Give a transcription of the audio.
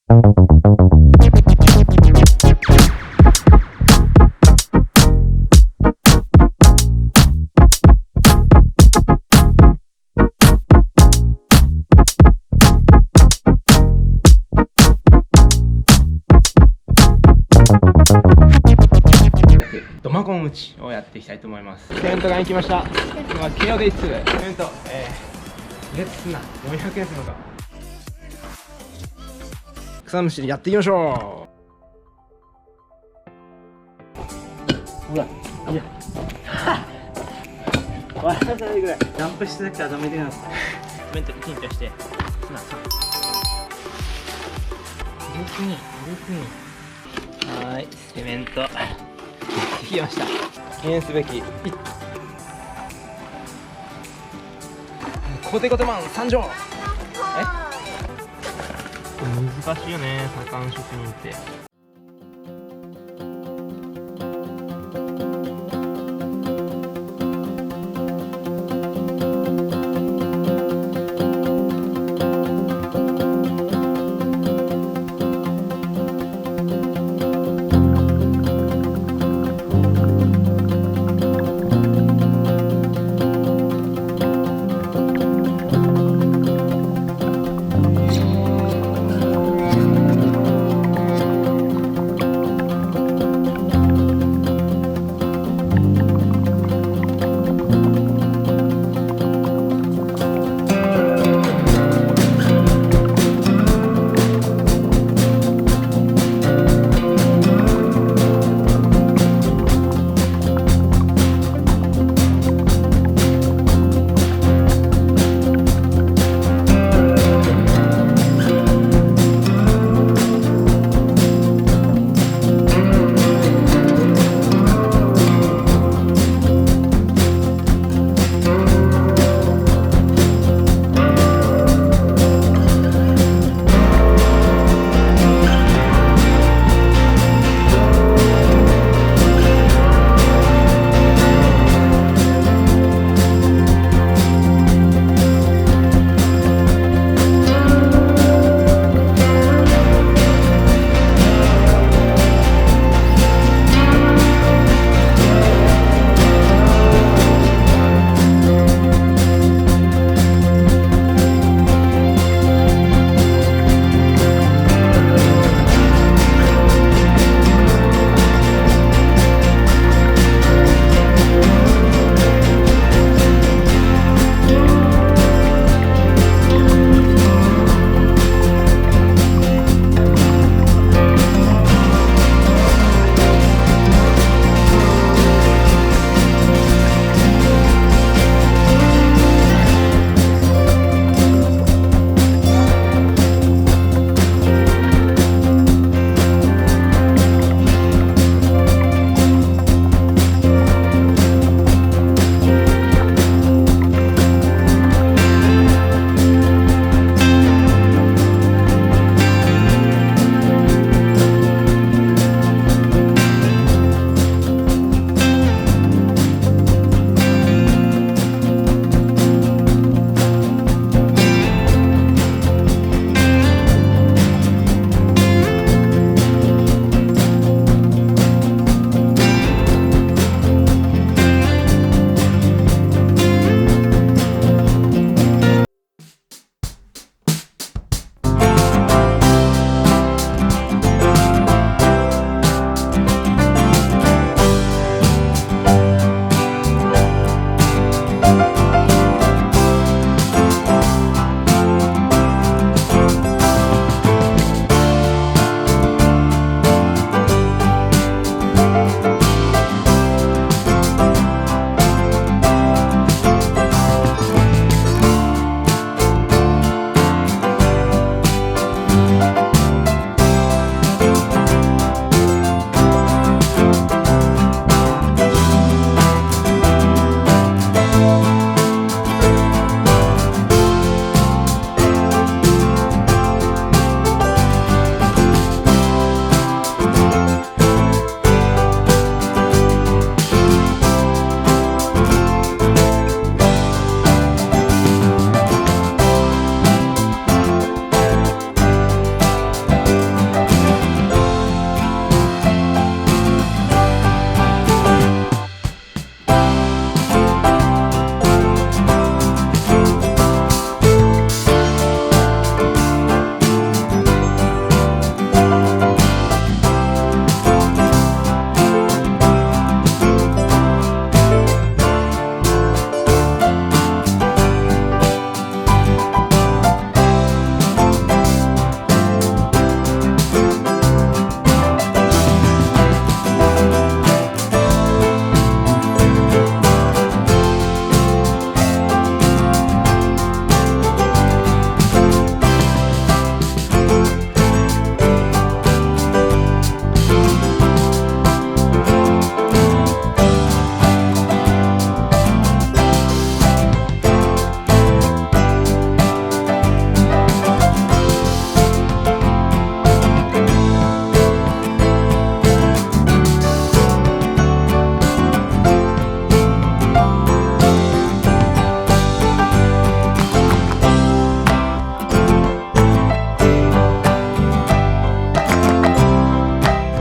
土間コン打ちをやっていきたいと思います。セメントが行きました。今慶応で1通セメント、レッツな400円するのか。草むしりやっていきましょう。ほら、いや笑わないぐらいジャンプしてなくてはダメでなかった。セメントに緊張して砂さはい、セメントできました。記念すべきコテコテマン参上。難しいよね、左官職人って。